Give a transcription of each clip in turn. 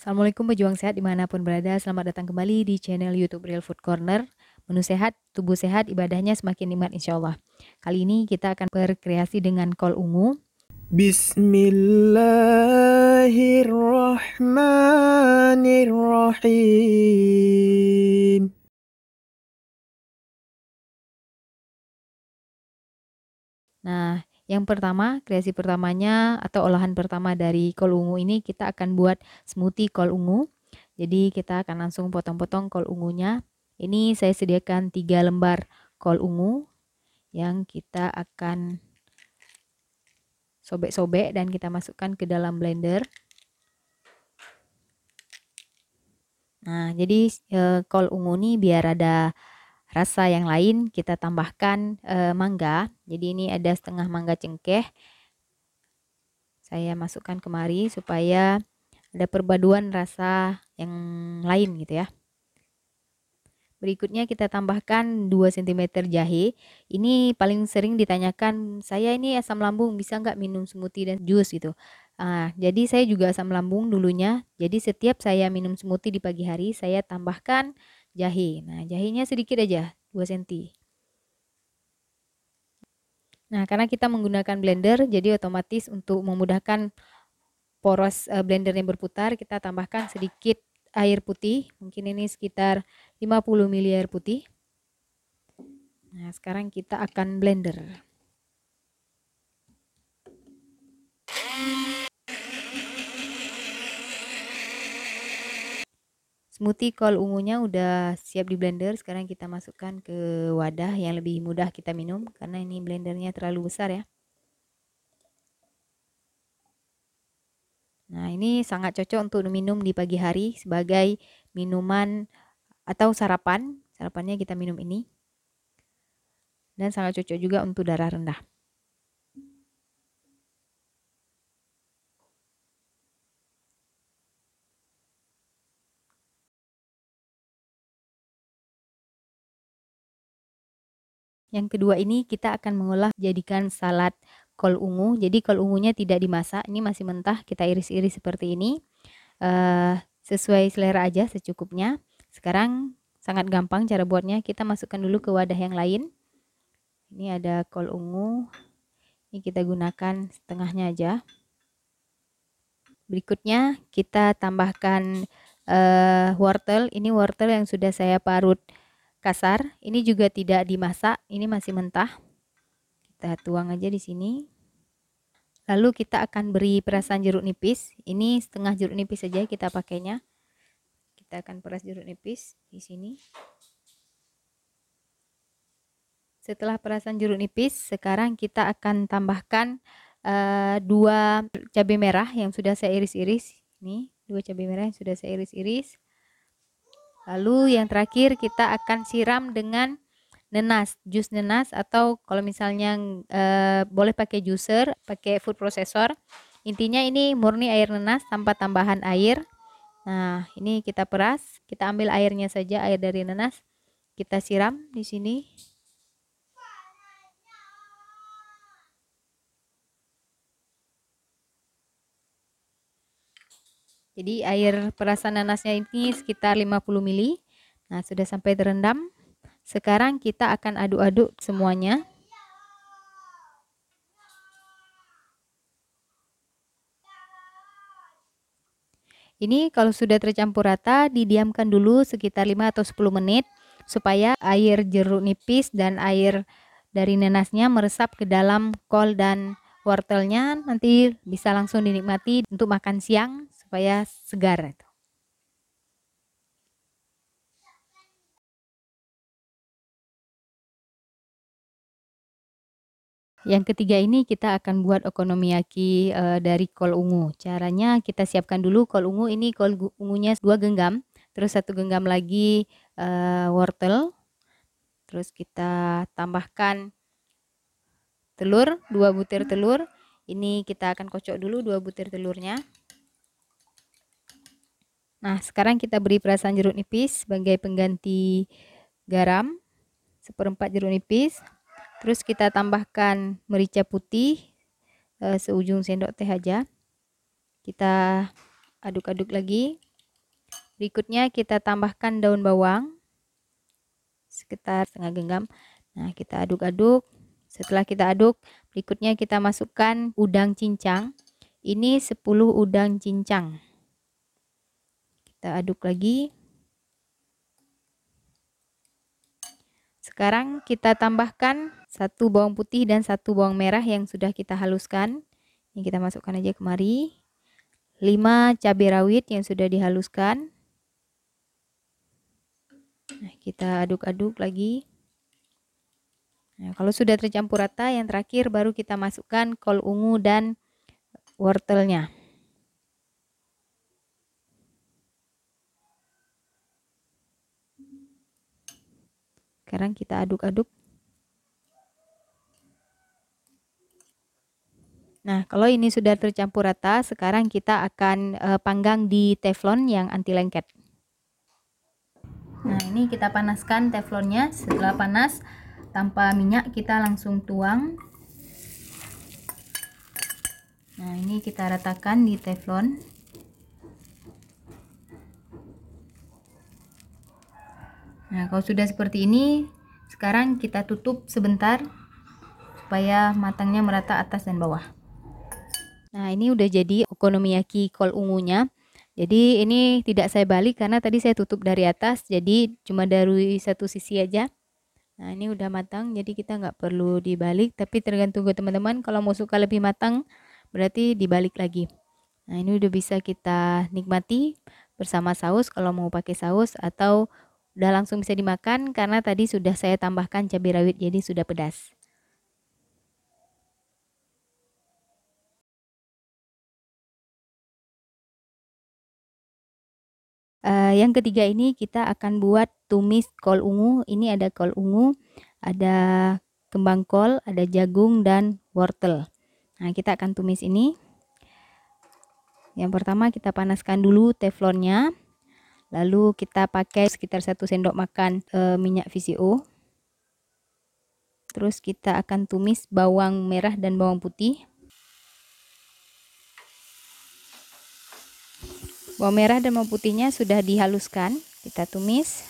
Assalamualaikum pejuang sehat dimanapun berada, selamat datang kembali di channel YouTube Real Food Corner. Menu sehat, tubuh sehat, ibadahnya semakin nikmat insya Allah. Kali ini kita akan berkreasi dengan kol ungu. Bismillahirrahmanirrahim. Nah, yang pertama, kreasi pertamanya atau olahan pertama dari kol ungu ini kita akan buat smoothie kol ungu. Jadi kita akan langsung potong-potong kol ungunya. Ini saya sediakan 3 lembar kol ungu yang kita akan sobek-sobek dan kita masukkan ke dalam blender. Nah, jadi kol ungu ini biar ada rasa yang lain, kita tambahkan mangga. Jadi ini ada setengah mangga cengkeh. Saya masukkan kemari supaya ada perpaduan rasa yang lain gitu ya. Berikutnya kita tambahkan 2 cm jahe. Ini paling sering ditanyakan, saya ini asam lambung bisa nggak minum smoothie dan jus gitu. Jadi saya juga asam lambung dulunya. Jadi setiap saya minum smoothie di pagi hari, saya tambahkan jahe. Nah, jahenya sedikit aja, 2 cm. Nah, karena kita menggunakan blender, jadi otomatis untuk memudahkan poros blendernya berputar, kita tambahkan sedikit air putih. Mungkin ini sekitar 50 ml air putih. Nah, sekarang kita akan blender. Smoothie kol ungunya udah siap di blender. Sekarang kita masukkan ke wadah yang lebih mudah kita minum karena ini blendernya terlalu besar ya. Nah, ini sangat cocok untuk minum di pagi hari sebagai minuman atau sarapan. Sarapannya kita minum ini. Dan sangat cocok juga untuk darah rendah. Yang kedua ini kita akan mengolah jadikan salad kol ungu. Jadi kol ungunya tidak dimasak, ini masih mentah, kita iris-iris seperti ini. Sesuai selera aja secukupnya. Sekarang sangat gampang cara buatnya. Kita masukkan dulu ke wadah yang lain. Ini ada kol ungu. Ini kita gunakan setengahnya aja. Berikutnya kita tambahkan wortel. Ini wortel yang sudah saya parut kasar. Ini juga tidak dimasak, ini masih mentah. Kita tuang aja di sini. Lalu kita akan beri perasan jeruk nipis. Ini setengah jeruk nipis saja kita pakainya. Kita akan peras jeruk nipis di sini. Setelah perasan jeruk nipis, sekarang kita akan tambahkan 2 cabai merah yang sudah saya iris-iris. Ini 2 cabai merah yang sudah saya iris-iris. Lalu yang terakhir kita akan siram dengan nenas, jus nenas, atau kalau misalnya boleh pakai juicer, pakai food processor. Intinya ini murni air nenas tanpa tambahan air. Nah, ini kita peras, kita ambil airnya saja, air dari nenas. Kita siram di sini. Jadi air perasan nanasnya ini sekitar 50 ml. Nah, sudah sampai terendam. Sekarang kita akan aduk-aduk semuanya. Ini kalau sudah tercampur rata, didiamkan dulu sekitar 5 atau 10 menit supaya air jeruk nipis dan air dari nanasnya meresap ke dalam kol dan wortelnya. Nanti bisa langsung dinikmati untuk makan siang supaya segar. Yang ketiga ini kita akan buat okonomiyaki dari kol ungu. Caranya kita siapkan dulu kol ungu. Ini kol ungunya 2 genggam, terus 1 genggam lagi wortel. Terus kita tambahkan telur, 2 butir telur. Ini kita akan kocok dulu 2 butir telurnya. Nah, sekarang kita beri perasan jeruk nipis sebagai pengganti garam, 1/4 jeruk nipis. Terus kita tambahkan merica putih seujung sendok teh aja. Kita aduk-aduk lagi. Berikutnya kita tambahkan daun bawang sekitar setengah genggam. Nah, kita aduk-aduk. Setelah kita aduk, berikutnya kita masukkan udang cincang. Ini 10 udang cincang. Kita aduk lagi. Sekarang kita tambahkan 1 bawang putih dan 1 bawang merah yang sudah kita haluskan. Ini kita masukkan aja kemari. 5 cabai rawit yang sudah dihaluskan. Nah, kita aduk-aduk lagi. Nah, kalau sudah tercampur rata, yang terakhir baru kita masukkan kol ungu dan wortelnya. Sekarang kita aduk-aduk. Nah, kalau ini sudah tercampur rata, sekarang kita akan panggang di teflon yang anti lengket. Nah, ini kita panaskan teflonnya. Setelah panas, tanpa minyak kita langsung tuang. Nah, ini kita ratakan di teflon. Nah, kalau sudah seperti ini, sekarang kita tutup sebentar supaya matangnya merata atas dan bawah. Nah, ini udah jadi okonomiyaki kol ungunya. Jadi ini tidak saya balik karena tadi saya tutup dari atas, jadi cuma dari satu sisi aja. Nah, ini udah matang, jadi kita nggak perlu dibalik, tapi tergantung ke teman-teman. Kalau mau suka lebih matang, berarti dibalik lagi. Nah, ini udah bisa kita nikmati bersama saus kalau mau pakai saus, atau udah langsung bisa dimakan karena tadi sudah saya tambahkan cabai rawit, jadi sudah pedas. Yang ketiga ini kita akan buat tumis kol ungu. Ini ada kol ungu, ada kembang kol, ada jagung dan wortel. Nah, kita akan tumis ini. Yang pertama kita panaskan dulu teflonnya. Lalu kita pakai sekitar 1 sendok makan minyak VCO. Terus kita akan tumis bawang merah dan bawang putih. Bawang merah dan bawang putihnya sudah dihaluskan, kita tumis.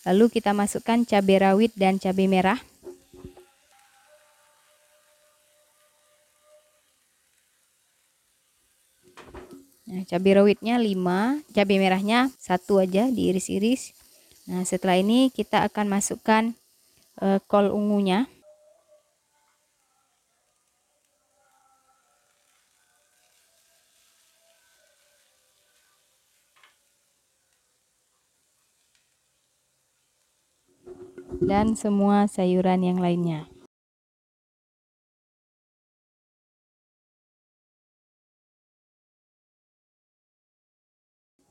Lalu kita masukkan cabai rawit dan cabai merah. Nah, cabai rawitnya 5, cabai merahnya 1 aja diiris-iris. Nah, setelah ini kita akan masukkan kol ungunya. Dan semua sayuran yang lainnya.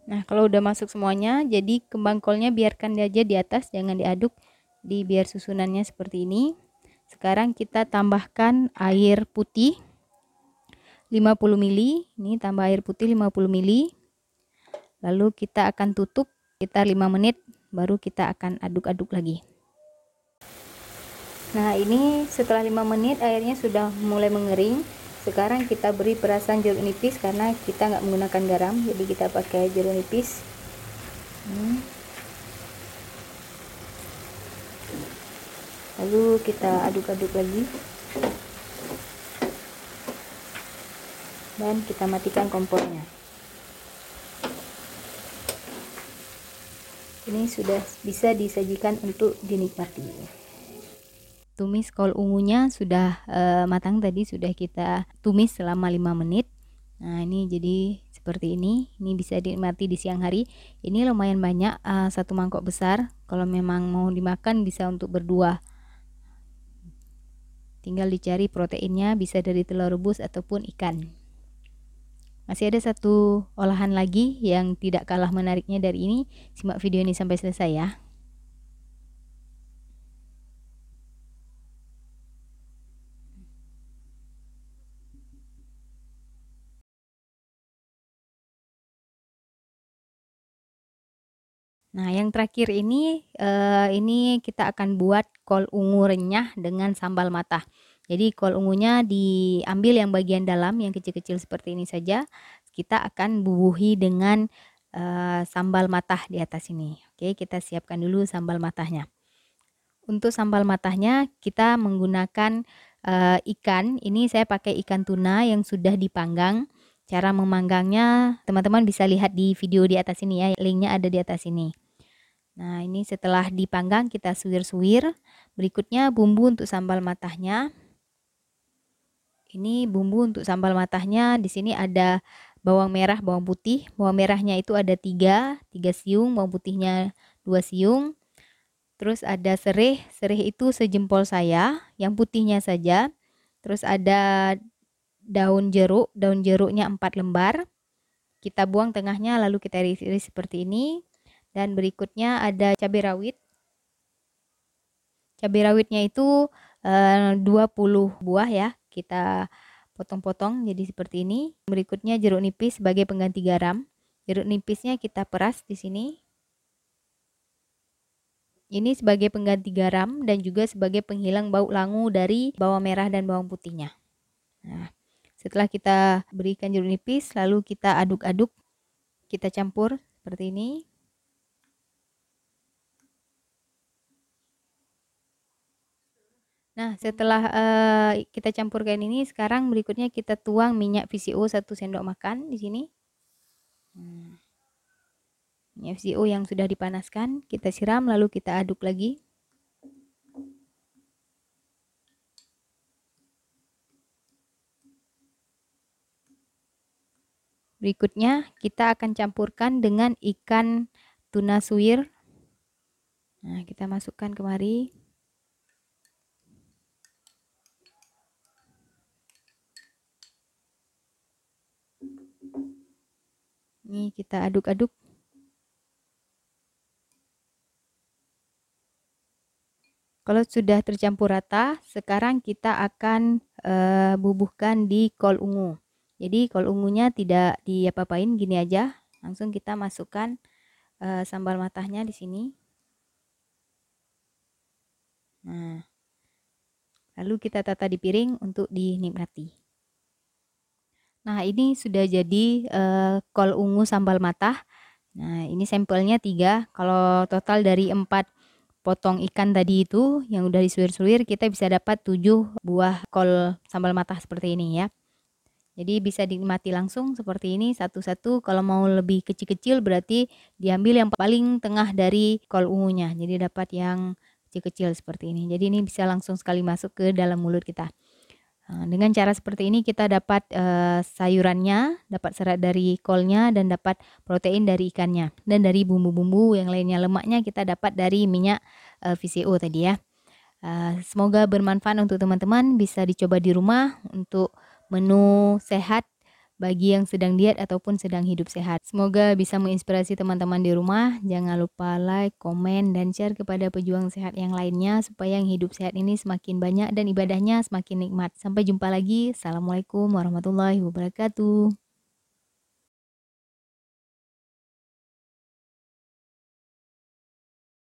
Nah, kalau udah masuk semuanya, jadi kembang kolnya biarkan aja di atas, jangan diaduk, biar susunannya seperti ini. Sekarang kita tambahkan air putih 50 ml. Ini tambah air putih 50 ml. Lalu kita akan tutup sekitar 5 menit, baru kita akan aduk-aduk lagi. Nah, ini setelah 5 menit airnya sudah mulai mengering. Sekarang kita beri perasan jeruk nipis karena kita nggak menggunakan garam, jadi kita pakai jeruk nipis. Lalu kita aduk-aduk lagi. Dan kita matikan kompornya. Ini sudah bisa disajikan untuk dinikmati. Tumis kol ungunya sudah matang, tadi sudah kita tumis selama 5 menit. Nah, ini jadi seperti ini. Ini bisa dinikmati di siang hari. Ini lumayan banyak, 1 mangkok besar. Kalau memang mau dimakan bisa untuk berdua. Tinggal dicari proteinnya, bisa dari telur rebus ataupun ikan. Masih ada 1 olahan lagi yang tidak kalah menariknya dari ini. Simak video ini sampai selesai ya. Nah, yang terakhir ini kita akan buat kol ungu renyah dengan sambal matah. Jadi kol ungunya diambil yang bagian dalam yang kecil-kecil seperti ini saja. kita akan bubuhi dengan sambal matah di atas ini. Oke, kita siapkan dulu sambal matahnya. Untuk sambal matahnya kita menggunakan ikan. Ini saya pakai ikan tuna yang sudah dipanggang. Cara memanggangnya teman-teman bisa lihat di video di atas ini ya, linknya ada di atas ini. Nah, ini setelah dipanggang kita suwir-suwir. Berikutnya bumbu untuk sambal matahnya. Ini bumbu untuk sambal matahnya, di sini ada bawang merah, bawang putih. Bawang merahnya itu ada 3 siung, bawang putihnya 2 siung. Terus ada sereh, sereh itu sejempol saya, yang putihnya saja. Terus ada daun jeruk, daun jeruknya 4 lembar. Kita buang tengahnya lalu kita iris-iris seperti ini. Dan berikutnya ada cabai rawit. Cabai rawitnya itu 20 buah ya, kita potong-potong jadi seperti ini. Berikutnya jeruk nipis sebagai pengganti garam. Jeruk nipisnya kita peras di sini. Ini sebagai pengganti garam dan juga sebagai penghilang bau langu dari bawang merah dan bawang putihnya. Nah, setelah kita berikan jeruk nipis, lalu kita aduk-aduk, kita campur seperti ini. Nah, setelah kita campurkan ini, sekarang berikutnya kita tuang minyak VCO 1 sendok makan di sini. Minyak VCO yang sudah dipanaskan, kita siram lalu kita aduk lagi. Berikutnya kita akan campurkan dengan ikan tuna suwir. Nah, kita masukkan kemari. Ini kita aduk-aduk. Kalau sudah tercampur rata, sekarang kita akan bubuhkan di kol ungu. Jadi kol ungunya tidak diapa-apain, gini aja. Langsung kita masukkan sambal matahnya di sini. Nah, lalu kita tata di piring untuk dinikmati. Nah, ini sudah jadi kol ungu sambal matah. Nah, ini sampelnya 3. Kalau total dari 4 potong ikan tadi itu yang udah disuir-suir, kita bisa dapat 7 buah kol sambal matah seperti ini ya. Jadi bisa dinikmati langsung seperti ini satu-satu. Kalau mau lebih kecil-kecil berarti diambil yang paling tengah dari kol ungunya. Jadi dapat yang kecil-kecil seperti ini. Jadi ini bisa langsung sekali masuk ke dalam mulut kita. Dengan cara seperti ini kita dapat sayurannya, dapat serat dari kolnya, dan dapat protein dari ikannya. Dan dari bumbu-bumbu yang lainnya, lemaknya kita dapat dari minyak VCO tadi ya. Semoga bermanfaat untuk teman-teman, bisa dicoba di rumah untuk menu sehat bagi yang sedang diet ataupun sedang hidup sehat. Semoga bisa menginspirasi teman-teman di rumah. Jangan lupa like, komen, dan share kepada pejuang sehat yang lainnya supaya yang hidup sehat ini semakin banyak dan ibadahnya semakin nikmat. Sampai jumpa lagi. Assalamualaikum warahmatullahi wabarakatuh.